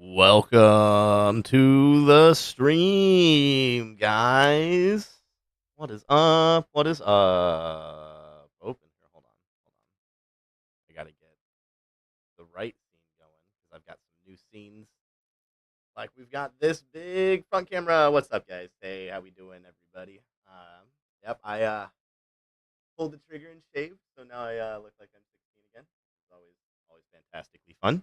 Welcome to the stream, guys. What is up? What is up? Open here. Hold on. Hold on. I gotta get the right scene going because I've got some new scenes. Like we've got this big front camera. What's up, guys? Hey, how we doing, everybody? Yep. I pulled the trigger and shaved, so now I look like I'm 16 again. It's always fantastically fun.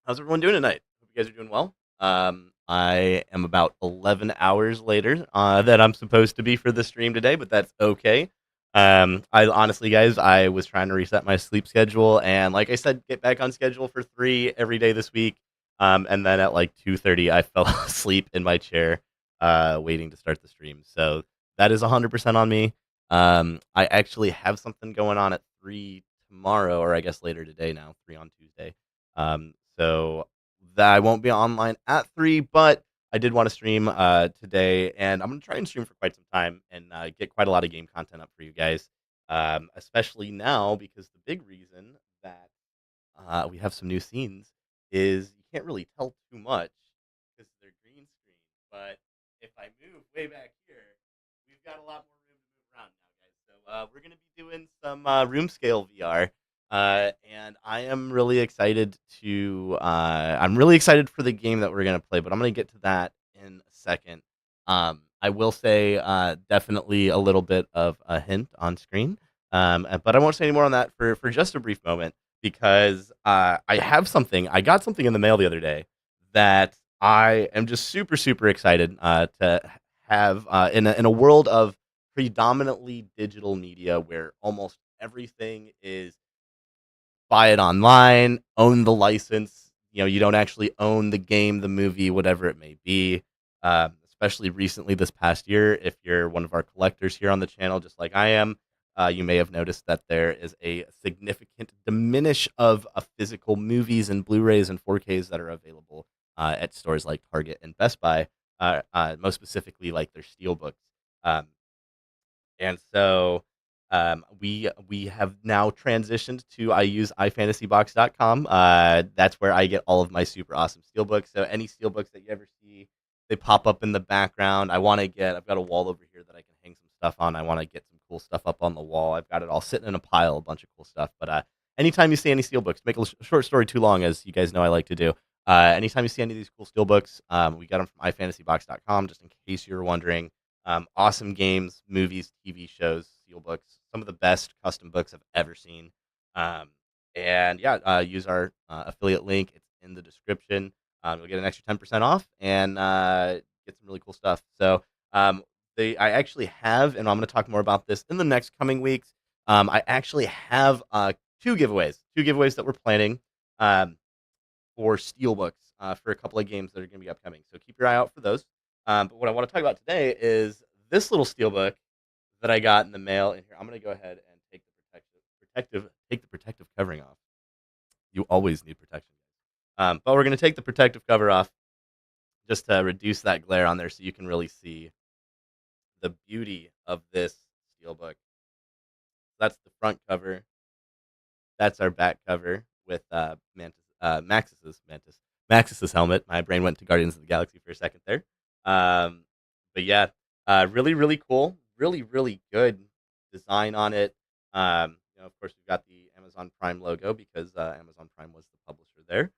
How's everyone doing tonight? Hope you guys are doing well. I am about 11 hours later that I'm supposed to be for the stream today, but that's okay. I honestly, guys, I was trying to reset my sleep schedule, and like I said, get back on schedule for 3 every day this week. And then at like 2:30, I fell asleep in my chair, waiting to start the stream. So that is 100% on me. I actually have something going on at 3 tomorrow, or I guess later today now, 3 on Tuesday. So that I won't be online at 3, but I did want to stream today, and I'm gonna try and stream for quite some time and get quite a lot of game content up for you guys. Especially now because the big reason that we have some new scenes is you can't really tell too much because they're green screen. But if I move way back here, we've got a lot more room to move around now, guys. So we're gonna be doing some room scale VR. And I am really excited to. I'm really excited for the game that we're gonna play, but I'm gonna get to that in a second. I will say definitely a little bit of a hint on screen, but I won't say any more on that for just a brief moment because I have something. I got something in the mail the other day that I am just super excited to have in a world of predominantly digital media where almost everything is buy it online, own the license. You know, you don't actually own the game, the movie, whatever it may be. Especially recently this past year, if you're one of our collectors here on the channel, just like I am, you may have noticed that there is a significant diminish of physical movies and Blu-rays and 4Ks that are available at stores like Target and Best Buy. Most specifically, like their steelbooks. Um, and so we have now transitioned to I use ifantasybox.com. That's where I get all of my super awesome steelbooks. So any steelbooks that you ever see, they pop up in the background. I've got a wall over here that I can hang some stuff on. I want to get some cool stuff up on the wall. I've got it all sitting in a pile, a bunch of cool stuff. But anytime you see any steelbooks, make a short story too long, as you guys know I like to do. Anytime you see any of these cool steelbooks, we got them from ifantasybox.com, just in case you're wondering. Awesome games, movies, TV shows, steelbooks, some of the best custom books I've ever seen. Um, and yeah, use our affiliate link. It's in the description. You'll get an extra 10% off and get some really cool stuff. So I actually have, and I'm going to talk more about this in the next coming weeks. I actually have two giveaways that we're planning for steelbooks for a couple of games that are going to be upcoming. So keep your eye out for those. But what I want to talk about today is this little steelbook that I got in the mail. And here, I'm going to go ahead and take the protective covering off. You always need protection. But we're going to take the protective cover off just to reduce that glare on there, so you can really see the beauty of this steelbook. That's the front cover. That's our back cover with Maxis's helmet. My brain went to Guardians of the Galaxy for a second there. But yeah, really cool. Really good design on it. Of course, we've got the Amazon Prime logo because Amazon Prime was the publisher there.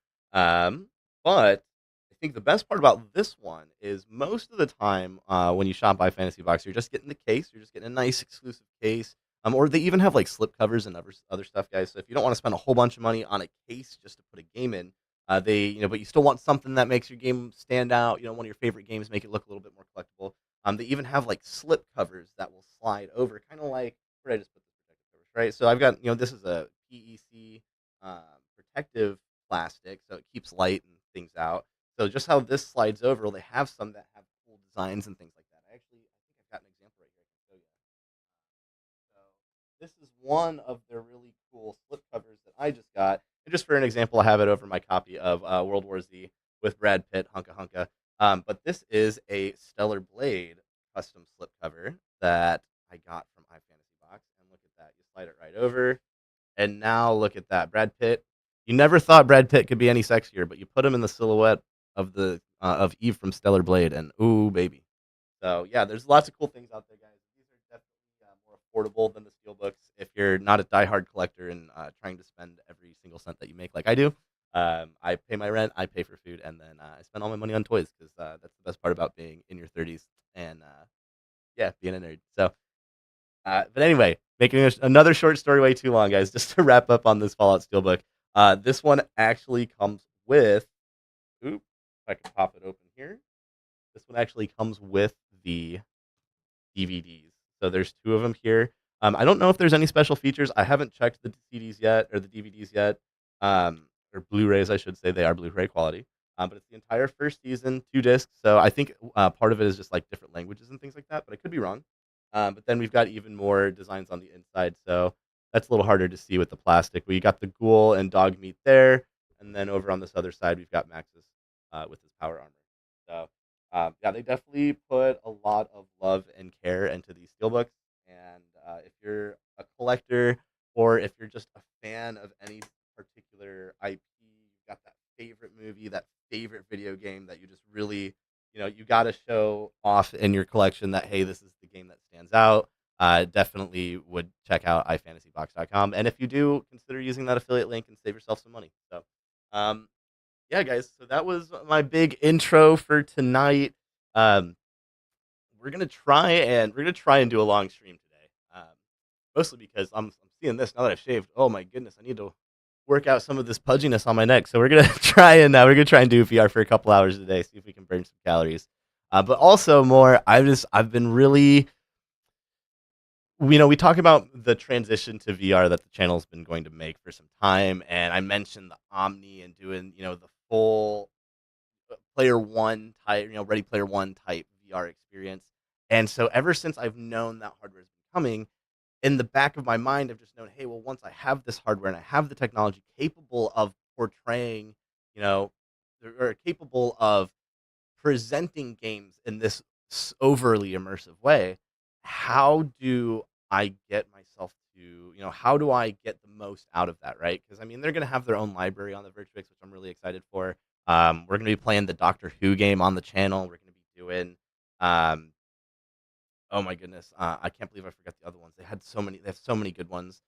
But I think the best part about this one is most of the time when you shop by Fantasy Box, you're just getting the case. You're just getting a nice exclusive case. Or they even have like slip covers and other stuff, guys. So if you don't want to spend a whole bunch of money on a case just to put a game in, but you still want something that makes your game stand out. One of your favorite games, make it look a little bit more collectible. They even have like slip covers that will slide over, kind of like where I just put this protective covers, right? So I've got, this is a PEC protective plastic, so it keeps light and things out. So just how this slides over, well, they have some that have cool designs and things like that. I think I've got an example right here I can show you. So this is one of their really cool slip covers that I just got. And just for an example, I have it over my copy of World War Z with Brad Pitt, Hunka Hunka. But this is a Stellar Blade custom slip cover that I got from iFantasy Box. And look at that. You slide it right over. And now look at that. Brad Pitt, You never thought Brad Pitt could be any sexier, but you put him in the silhouette of Eve from Stellar Blade, and ooh, baby. So yeah, there's lots of cool things out there, guys. These are definitely more affordable than the steelbooks if you're not a diehard collector and trying to spend every single cent that you make, like I do. I pay my rent, I pay for food, and then I spend all my money on toys because that's the best part about being in your 30s and yeah, being a nerd. So, but anyway, making another short story way too long, guys. Just to wrap up on this Fallout steelbook, this one actually comes with. Oop, if I can pop it open here. This one actually comes with the DVDs. So there's two of them here. I don't know if there's any special features. I haven't checked the CDs yet or the DVDs yet, or Blu-rays, I should say. They are Blu-ray quality. But it's the entire first season, 2 discs. So I think part of it is just like different languages and things like that. But I could be wrong. But then we've got even more designs on the inside. So that's a little harder to see with the plastic. We got the ghoul and dog meat there, and then over on this other side, we've got Maxis with his power armor. So yeah, they definitely put a lot of love and care into these steelbooks. And if you're a collector or if you're just a fan of any particular IP, you've got that favorite movie, that favorite video game that you just really, you got to show off in your collection that, hey, this is the game that stands out. Definitely would check out ifantasybox.com. And if you do, consider using that affiliate link and save yourself some money. So, yeah, guys. So that was my big intro for tonight. Um, we're gonna try and do a long stream today. Mostly because I'm seeing this now that I've shaved. Oh my goodness, I need to work out some of this pudginess on my neck. So we're gonna try and do VR for a couple hours a day, see if we can burn some calories. But also more, I've been really, we talk about the transition to VR that the channel's been going to make for some time, and I mentioned the Omni and doing the full player one type, Ready Player One type VR experience. And so ever since I've known that hardware is coming, in the back of my mind, I've just known, hey, well, once I have this hardware and I have the technology capable of portraying, you know, or capable of presenting games in this overly immersive way, how do I get myself to, how do I get the most out of that, right? Because I mean, they're going to have their own library on the Virtuix, which I'm really excited for. We're going to be playing the Doctor Who game on the channel. We're going to be doing um, oh my goodness, I can't believe I forgot the other ones. They had so many. They have so many good ones.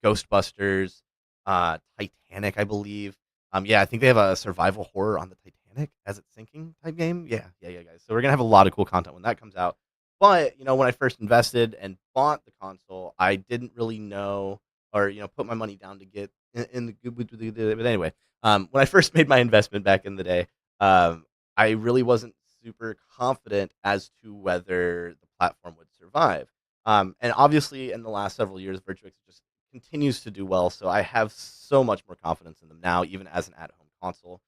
Ghostbusters, Titanic, I believe. Yeah, I think they have a survival horror on the Titanic as it's sinking type game. Yeah, guys. So we're gonna have a lot of cool content when that comes out. But when I first invested and bought the console, I didn't really know or put my money down to get in the good. But anyway, when I first made my investment back in the day, I really wasn't super confident as to whether the platform would survive. And obviously, in the last several years, Virtuix just continues to do well. So I have so much more confidence in them now, even as an at-home console.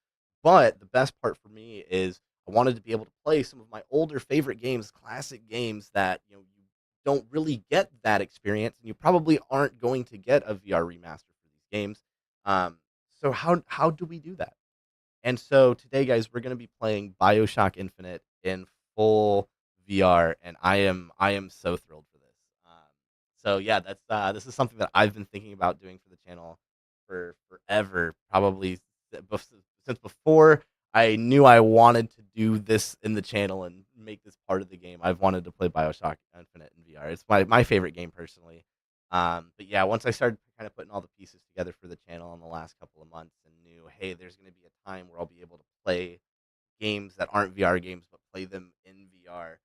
But the best part for me is I wanted to be able to play some of my older favorite games, classic games that you don't really get that experience, and you probably aren't going to get a VR remaster for these games. Um, so how do we do that? And so today, guys, we're going to be playing BioShock Infinite in full VR, and I am so thrilled for this. So yeah, this is something that I've been thinking about doing for the channel for forever, probably since before I knew I wanted to do this in the channel and make this part of the game. I've wanted to play BioShock Infinite in VR. It's my favorite game personally. But yeah, once I started kind of putting all the pieces together for the channel in the last couple of months and knew, hey, there's going to be a time where I'll be able to play games that aren't VR games, but play them in VR.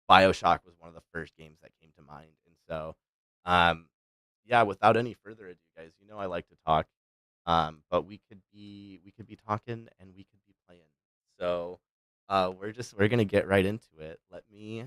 BioShock was one of the first games that came to mind. And so, um, yeah, without any further ado, guys, I like to talk. But we could be talking and we could be playing. So, we're gonna get right into it. Let me